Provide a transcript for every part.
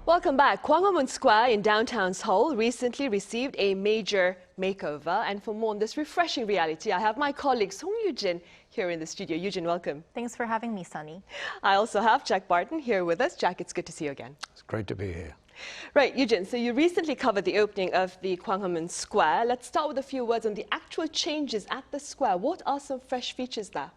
Welcome back. Gwanghwamun Square in downtown Seoul recently received a major makeover. And for more on this refreshing reality, I have my colleague Yoo-jin here in the studio. Yoo-jin, welcome. Thanks for having me, Sunny. I also have Jack Barton here with us. Jack, it's good to see you again. It's great to be here. Right, Yoo-jin, so you recently covered the opening of the Gwanghwamun Square. Let's start with a few words on the actual changes at the square. What are some fresh features there?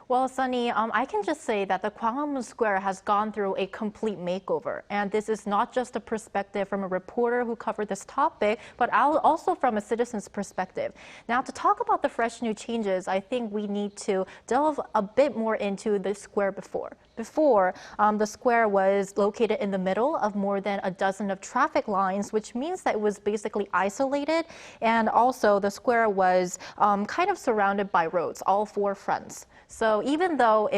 Well, Sunny, I can just say that the Gwanghwamun Square has gone through a complete makeover. And this is not just a perspective from a reporter who covered this topic, but also from a citizen's perspective. Now, to talk about the fresh new changes, I think we need to delve a bit more into the square before. Before, the square was located in the middle of more than a dozen of traffic lines, which means that it was basically isolated. And also, the square was kind of surrounded by roads, all four fronts. So even though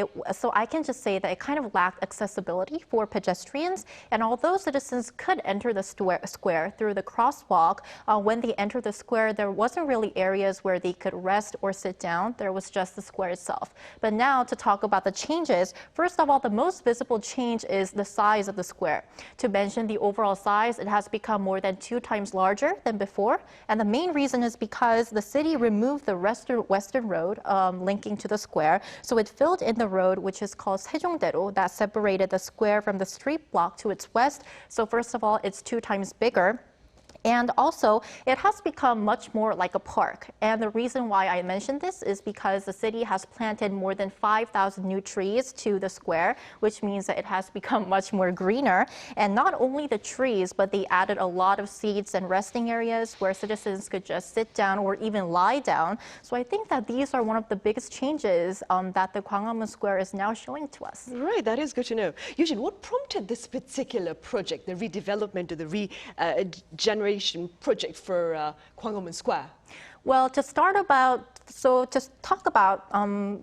I can just say that it kind of lacked accessibility for pedestrians. And although citizens could enter the square through the crosswalk, when they entered the square, there wasn't really areas where they could rest or sit down. There was just the square itself. But now to talk about the changes, first of all, the most visible change is the size of the square. To mention the overall size, it has become more than 2 times larger than before. And the main reason is because the city removed the western road linking to the square. So it filled in the road, which is called Seongdaero, that separated the square from the street block to its west. So first of all, it's 2 times bigger. And also, it has become much more like a park. And the reason why I mentioned this is because the city has planted more than 5,000 new trees to the square, which means that it has become much more greener. And not only the trees, but they added a lot of seats and resting areas where citizens could just sit down or even lie down. So I think that these are one of the biggest changes that the Gwanghwamun Square is now showing to us. Right, that is good to know. Yoon-jin, what prompted this particular project, the redevelopment or the regeneration project for Gwanghwamun Square? Well, to talk about,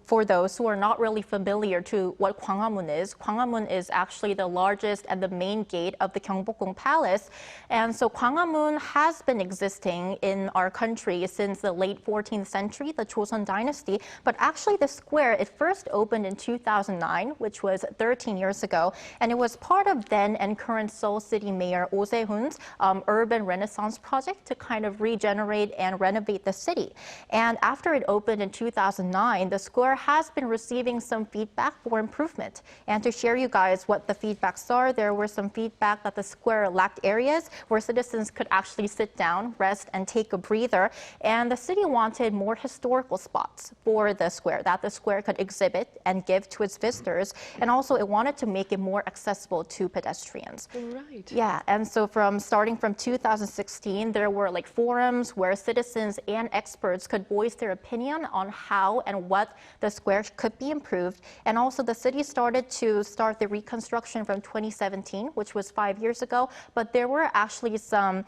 for those who are not really familiar to what Gwanghwamun is actually the largest and the main gate of the Gyeongbokgung Palace. And so Gwanghwamun has been existing in our country since the late 14th century, the Joseon dynasty. But actually the square, it first opened in 2009, which was 13 years ago. And it was part of then and current Seoul City Mayor Oh Se-hoon's urban renaissance project to kind of regenerate and renovate the city. And after it opened in 2009, the square has been receiving some feedback for improvement. And to share you guys what the feedbacks are, there were some feedback that the square lacked areas where citizens could actually sit down, rest, and take a breather. And the city wanted more historical spots for the square that the square could exhibit and give to its visitors. And also it wanted to make it more accessible to pedestrians. Right. Yeah, and so starting from 2016, there were like forums where citizens and experts could voice their opinion on how and what the square could be improved. And also the city started the reconstruction from 2017, which was 5 years ago. But there were actually some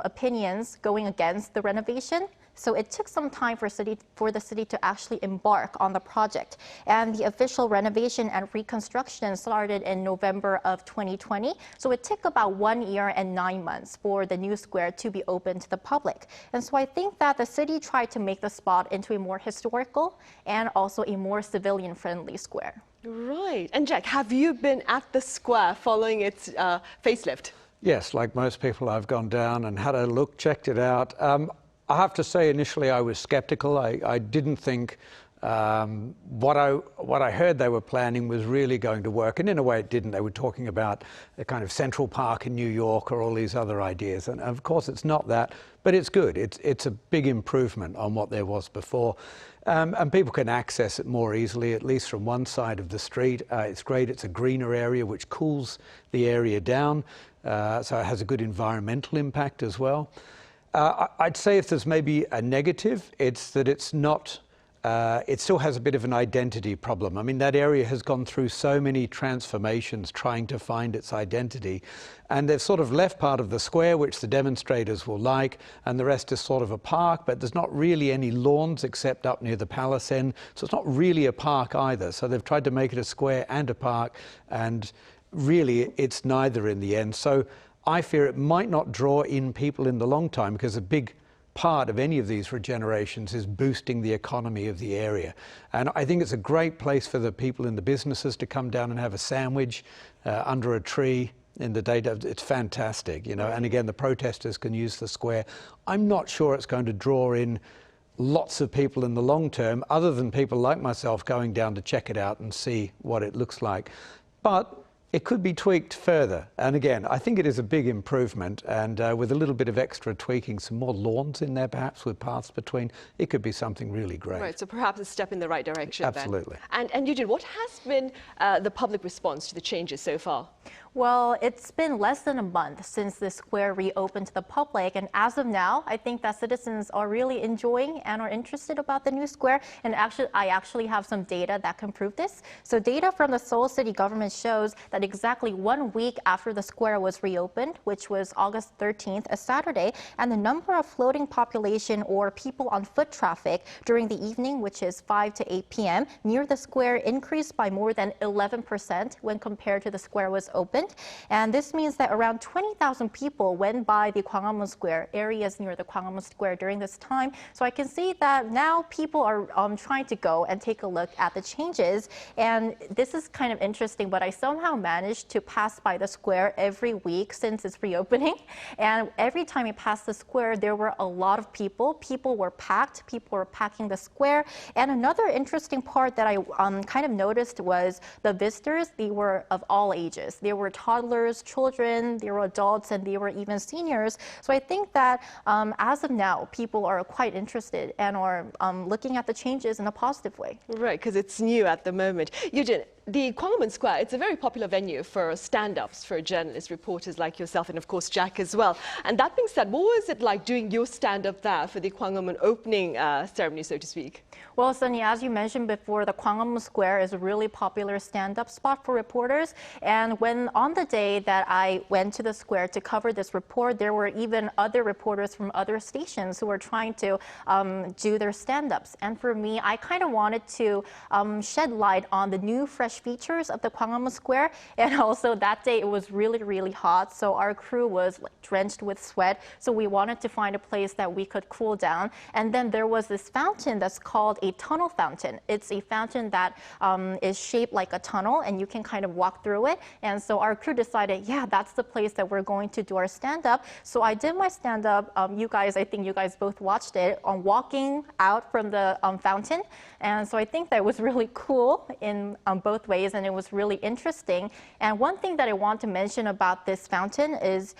opinions going against the renovation. So it took some time for the city to actually embark on the project. And the official renovation and reconstruction started in November of 2020. So it took about 1 year and 9 months for the new square to be open to the public. And so I think that the city tried to make the spot into a more historical and also a more civilian-friendly square. Right. And Jack, have you been at the square following its facelift? Yes, like most people, I've gone down and had a look, checked it out. I have to say, initially, I was skeptical. I didn't think what I heard they were planning was really going to work. And in a way, it didn't. They were talking about a kind of Central Park in New York or all these other ideas. And of course, it's not that, but it's good. It's a big improvement on what there was before. And people can access it more easily, at least from one side of the street. It's great. It's a greener area, which cools the area down. So it has a good environmental impact as well. I'd say if there's maybe a negative, it's that it's not, it still has a bit of an identity problem. I mean, that area has gone through so many transformations trying to find its identity. And they've sort of left part of the square, which the demonstrators will like, and the rest is sort of a park, but there's not really any lawns except up near the palace end. So it's not really a park either. So they've tried to make it a square and a park, and really it's neither in the end. So I fear it might not draw in people in the long time because a big part of any of these regenerations is boosting the economy of the area. And I think it's a great place for the people in the businesses to come down and have a sandwich under a tree in the daytime. It's fantastic, you know, and again, the protesters can use the square. I'm not sure it's going to draw in lots of people in the long term, other than people like myself going down to check it out and see what it looks like. But it could be tweaked further. And again, I think it is a big improvement, and with a little bit of extra tweaking, some more lawns in there perhaps with paths between, it could be something really great. Right, so perhaps a step in the right direction. Absolutely. Then. And Yoo-jin, what has been the public response to the changes so far? Well, it's been less than a month since the square reopened to the public, and as of now, I think that citizens are really enjoying and are interested about the new square. And actually, I actually have some data that can prove this. So data from the Seoul city government shows that exactly 1 week after the square was reopened, which was August 13th, a Saturday, and the number of floating population or people on foot traffic during the evening, which is 5 to 8 p.m., near the square increased by more than 11% when compared to the square was opened. And this means that around 20,000 people went by the Gwanghwamun Square, areas near the Gwanghwamun Square during this time. So I can see that now people are trying to go and take a look at the changes. And this is kind of interesting, but I somehow managed to pass by the square every week since it's reopening. And every time I passed the square, there were a lot of people. People were packed. People were packing the square. And another interesting part that I kind of noticed was the visitors. They were of all ages. They were toddlers, children, they were adults, and they were even seniors. So I think that as of now, people are quite interested and are looking at the changes in a positive way. Right, because it's new at the moment. Yoo-jin, the Gwanghwamun Square, it's a very popular venue for stand-ups, for journalists, reporters like yourself, and of course Jack as well. And that being said, what was it like doing your stand-up there for the Gwanghwamun opening ceremony, so to speak? Well, Sunny, as you mentioned before, the Gwanghwamun Square is a really popular stand-up spot for reporters. And when on the day that I went to the square to cover this report, there were even other reporters from other stations who were trying to do their stand-ups. And for me, I kind of wanted to shed light on the new, fresh features of the Gwanghwamun Square. And also that day it was really, really hot. So our crew was like drenched with sweat. So we wanted to find a place that we could cool down. And then there was this fountain that's called a tunnel fountain. It's a fountain that is shaped like a tunnel, and you can kind of walk through it. And so our crew decided, yeah, that's the place that we're going to do our stand-up. So I did my stand-up. You guys, I think you guys both watched it, on walking out from the fountain. And so I think that was really cool in both ways, and it was really interesting. And one thing that I want to mention about this fountain is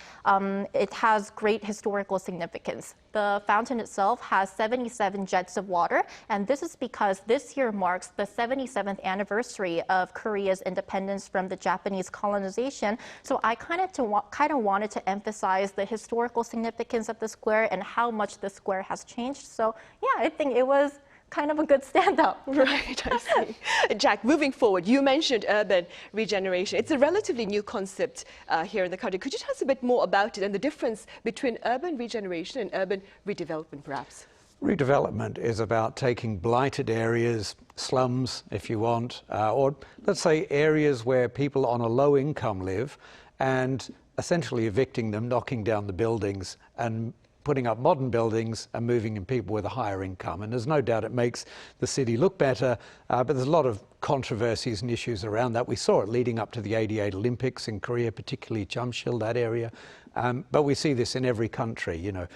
it has great historical significance. The fountain itself has 77 jets of water, and this is because this year marks the 77th anniversary of Korea's independence from the Japanese colonization. So I kind of wanted to emphasize the historical significance of the square and how much the square has changed. So yeah, I think it was kind of a good stand-up. Right, I see. Jack, moving forward, you mentioned urban regeneration. It's a relatively new concept here in the country. Could you tell us a bit more about it and the difference between urban regeneration and urban redevelopment, perhaps? Redevelopment is about taking blighted areas, slums, if you want, or let's say areas where people on a low income live, and essentially evicting them, knocking down the buildings, and putting up modern buildings and moving in people with a higher income. And there's no doubt it makes the city look better, but there's a lot of controversies and issues around that. We saw it leading up to the '88 Olympics in Korea, particularly Jamsil, that area. But we see this in every country, you know.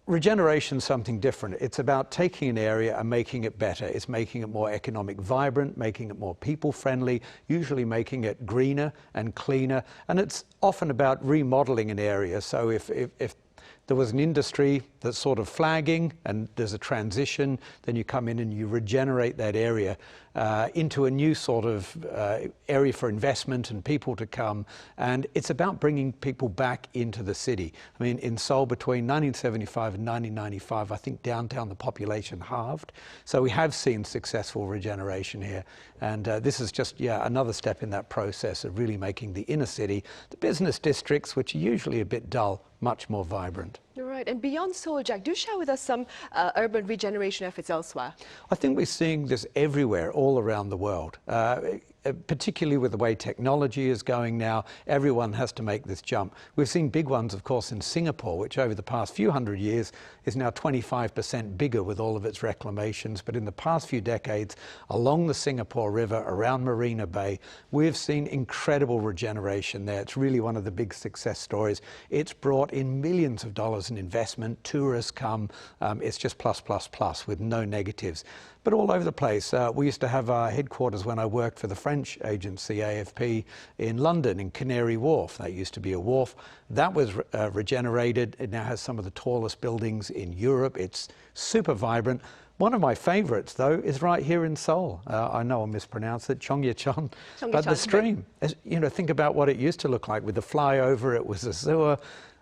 Regeneration is something different. It's about taking an area and making it better. It's making it more economic vibrant, making it more people friendly, usually making it greener and cleaner. And it's often about remodeling an area. So if there was an industry that's sort of flagging and there's a transition, then you come in and you regenerate that area into a new sort of area for investment and people to come. And it's about bringing people back into the city. I mean, in Seoul between 1975 and 1995, I think downtown the population halved. So we have seen successful regeneration here. And this is just, yeah, another step in that process of really making the inner city, the business districts, which are usually a bit dull, much more vibrant. You're right. And beyond Seoul, Jack, do share with us some urban regeneration efforts elsewhere. I think we're seeing this everywhere, all around the world. particularly with the way technology is going now, everyone has to make this jump. We've seen big ones, of course, in Singapore, which over the past few hundred years is now 25% bigger with all of its reclamations. But in the past few decades, along the Singapore River, around Marina Bay, we've seen incredible regeneration there. It's really one of the big success stories. It's brought in millions of dollars in investment. Tourists come. It's just plus, plus, plus with no negatives. But all over the place. We used to have our headquarters when I worked for the French agency AFP in London, in Canary Wharf. That used to be a wharf. That was regenerated. It now has some of the tallest buildings in Europe. It's super vibrant. One of my favorites, though, is right here in Seoul. I know I mispronounced it, Cheonggyecheon. But the stream, you know, think about what it used to look like with the flyover. It was a sewer.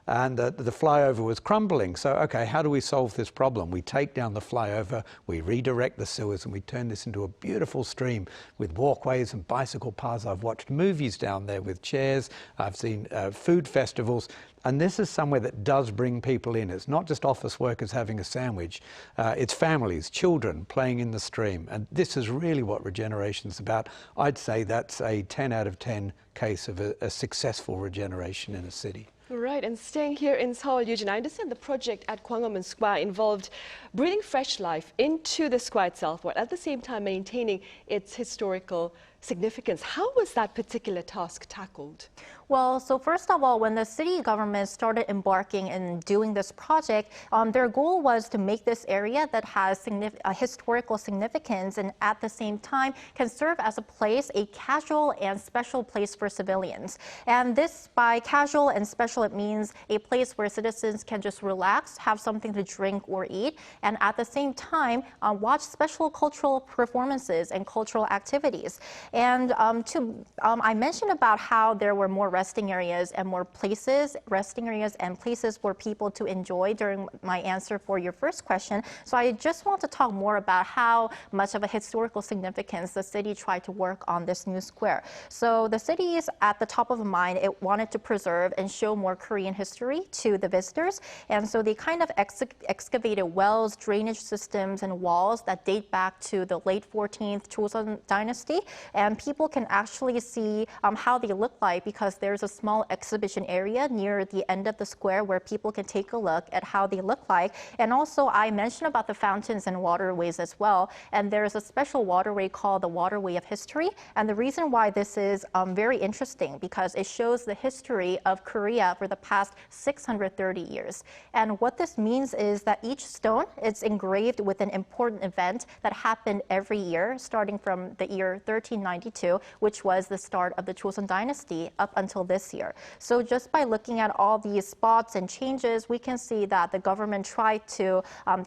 And the flyover was crumbling. So, okay, how do we solve this problem? We take down the flyover, we redirect the sewers, and we turn this into a beautiful stream with walkways and bicycle paths. I've watched movies down there with chairs. I've seen food festivals. And this is somewhere that does bring people in. It's not just office workers having a sandwich. It's families, children playing in the stream. And this is really what regeneration is about. I'd say that's a 10 out of 10 case of a successful regeneration in a city. Right, and staying here in Seoul, Yoo-jin, I understand the project at Gwanghwamun Square involved breathing fresh life into the square itself, but at the same time maintaining its historical significance. How was that particular task tackled? Well, so first of all, when the city government started embarking in doing this project, their goal was to make this area that has historical significance and at the same time can serve as a place, a casual and special place for civilians. And this, by casual and special, it means a place where citizens can just relax, have something to drink or eat, and at the same time watch special cultural performances and cultural activities. And I mentioned about how there were more resting areas and more places, resting areas and places for people to enjoy during my answer for your first question. So I just want to talk more about how much of a historical significance the city tried to work on this new square. So the city is at the top of mind. It wanted to preserve and show more Korean history to the visitors. And so they kind of excavated wells, drainage systems, and walls that date back to the late 14th Joseon dynasty. And people can actually see how they look like because there's a small exhibition area near the end of the square where people can take a look at how they look like. And also I mentioned about the fountains and waterways as well. And there's a special waterway called the Waterway of History. And the reason why this is very interesting because it shows the history of Korea for the past 630 years. And what this means is that each stone is engraved with an important event that happened every year starting from the year 1392, which was the start of the Joseon dynasty up until this year. So just by looking at all these spots and changes, we can see that the government tried to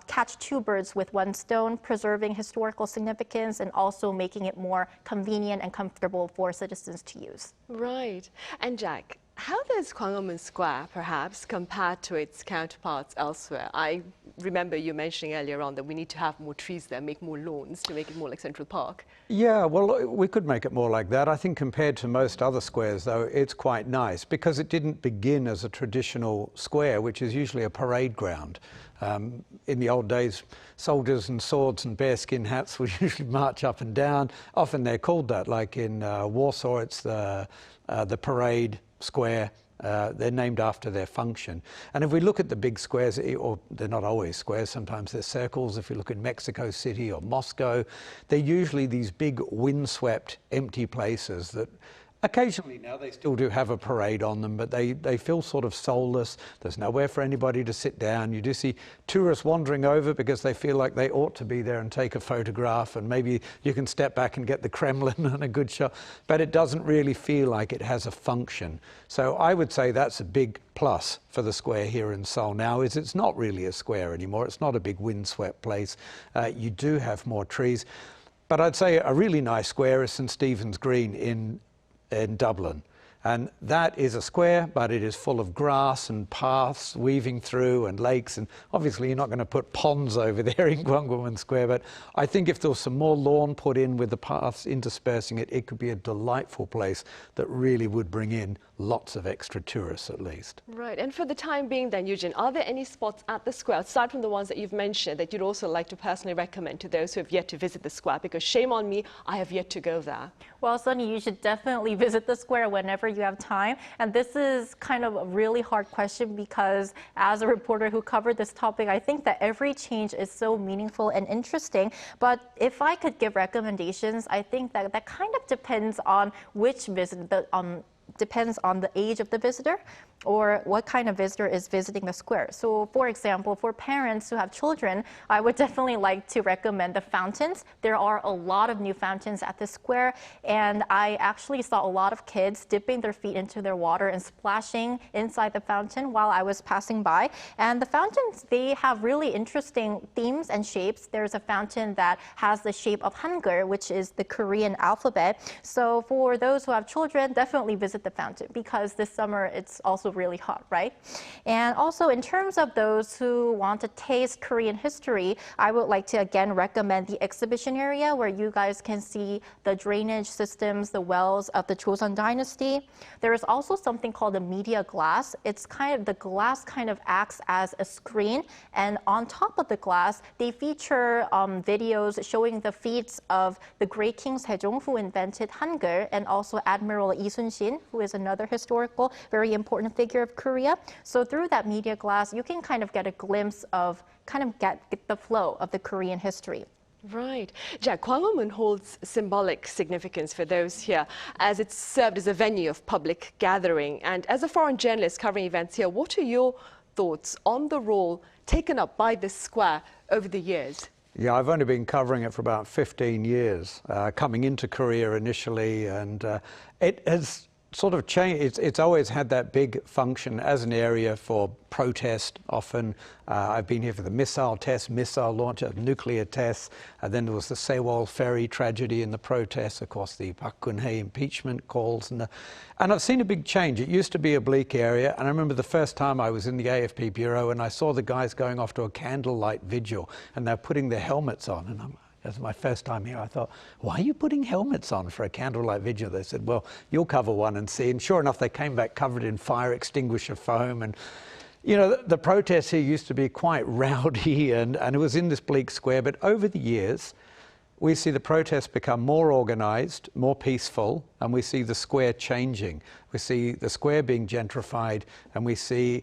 catch two birds with one stone, preserving historical significance and also making it more convenient and comfortable for citizens to use. Right. And Jack, how does Gwanghwamun Square perhaps compare to its counterparts elsewhere? I remember you mentioning earlier on that we need to have more trees there, make more lawns to make it more like Central Park. Yeah, well, we could make it more like that. I think compared to most other squares, though, it's quite nice because it didn't begin as a traditional square, which is usually a parade ground. In the old days, soldiers and swords and bearskin hats would usually march up and down. Often they're called that, like in Warsaw, it's the parade square. They're named after their function. And if we look at the big squares, or they're not always squares, sometimes they're circles. If you look in Mexico City or Moscow, they're usually these big windswept empty places that occasionally now they still do have a parade on them, but they feel sort of soulless. There's nowhere for anybody to sit down. You do see tourists wandering over because they feel like they ought to be there and take a photograph, and maybe you can step back and get the Kremlin and a good shot, but it doesn't really feel like it has a function. So I would say that's a big plus for the square here in Seoul now, is it's not really a square anymore. It's not a big windswept place. You do have more trees. But I'd say a really nice square is St. Stephen's Green in Dublin. And that is a square, but it is full of grass and paths weaving through and lakes. And obviously you're not going to put ponds over there in Gwanghwamun Square, but I think if there was some more lawn put in with the paths interspersing it, it could be a delightful place that really would bring in lots of extra tourists at least. Right, and for the time being then, Yoo-jin, are there any spots at the square, aside from the ones that you've mentioned, that you'd also like to personally recommend to those who have yet to visit the square? Because shame on me, I have yet to go there. Well, Sunny, you should definitely visit the square whenever you have time. And this is kind of a really hard question because as a reporter who covered this topic, I think that every change is so meaningful and interesting. But if I could give recommendations, I think that that kind of depends on which depends on the age of the visitor or what kind of visitor is visiting the square. So for example, for parents who have children, I would definitely like to recommend the fountains. There are a lot of new fountains at the square, and I actually saw a lot of kids dipping their feet into their water and splashing inside the fountain while I was passing by. And the fountains, they have really interesting themes and shapes. There's a fountain that has the shape of Hangul, which is the Korean alphabet. So for those who have children, definitely visit the fountain because this summer it's also really hot, right? And also in terms of those who want to taste Korean history, I would like to again recommend the exhibition area where you guys can see the drainage systems, the wells of the Joseon dynasty. There is also something called a media glass. It's kind of, the glass kind of acts as a screen, and on top of the glass, they feature videos showing the feats of the great King Sejong who invented Hangul, and also Admiral Lee Sun-shin, who is another historical, very important figure of Korea. So through that media glass, you can kind of get a glimpse of, get the flow of the Korean history. Right. Jack, Gwanghwamun holds symbolic significance for those here, as it's served as a venue of public gathering. And as a foreign journalist covering events here, what are your thoughts on the role taken up by this square over the years? Yeah, I've only been covering it for about 15 years, coming into Korea initially, and it has sort of changed. It's always had that big function as an area for protest often. I've been here for the missile tests, missile launch, nuclear tests. Then there was the Seoul ferry tragedy and the protests, of course, the Park Geun-hye impeachment calls. And I've seen a big change. It used to be a bleak area. And I remember the first time I was in the AFP bureau and I saw the guys going off to a candlelight vigil and they're putting their helmets on. And that's my first time here. I thought, why are you putting helmets on for a candlelight vigil? They said, well, you'll cover one and see. And sure enough, they came back covered in fire extinguisher foam. And, you know, the protests here used to be quite rowdy and it was in this bleak square. But over the years, we see the protests become more organized, more peaceful, and we see the square changing. We see the square being gentrified, and we see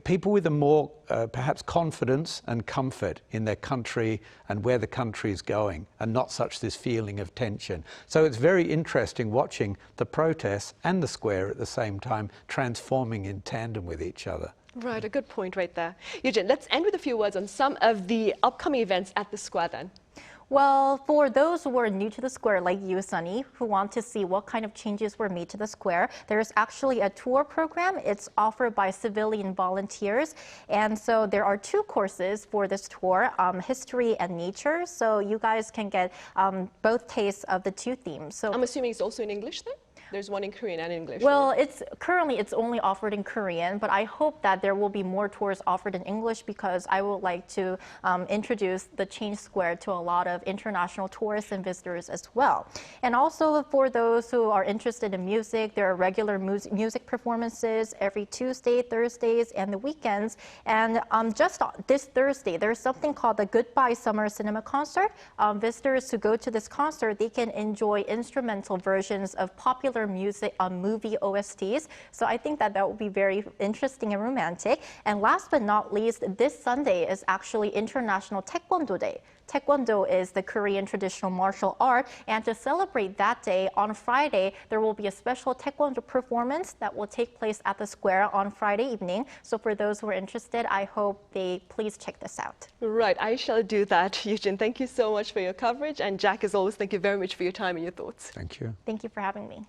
people with a more perhaps confidence and comfort in their country and where the country is going, and not such this feeling of tension. So it's very interesting watching the protests and the square at the same time transforming in tandem with each other. Right, a good point right there. Yoo-jin, let's end with a few words on some of the upcoming events at the square then. Well, for those who are new to the square, like you, Sunny, who want to see what kind of changes were made to the square, there's actually a tour program. It's offered by civilian volunteers. And so there are two courses for this tour, history and nature. So you guys can get both tastes of the two themes. So I'm assuming it's also in English then? There's one in Korean and English. Well, currently it's only offered in Korean, but I hope that there will be more tours offered in English because I would like to introduce the Change Square to a lot of international tourists and visitors as well. And also for those who are interested in music, there are regular music performances every Tuesday, Thursdays, and the weekends. And just this Thursday, there's something called the Goodbye Summer Cinema Concert. Visitors who go to this concert, they can enjoy instrumental versions of popular music on movie OSTs. So I think that that will be very interesting and romantic. And last but not least, this Sunday is actually International Taekwondo Day. Taekwondo is the Korean traditional martial art, and to celebrate that day, on Friday, there will be a special Taekwondo performance that will take place at the square on Friday evening. So for those who are interested, I hope they please check this out. Right, I shall do that. Yoo-jin, thank you so much for your coverage, and Jack, as always, thank you very much for your time and your thoughts. Thank you. Thank you for having me.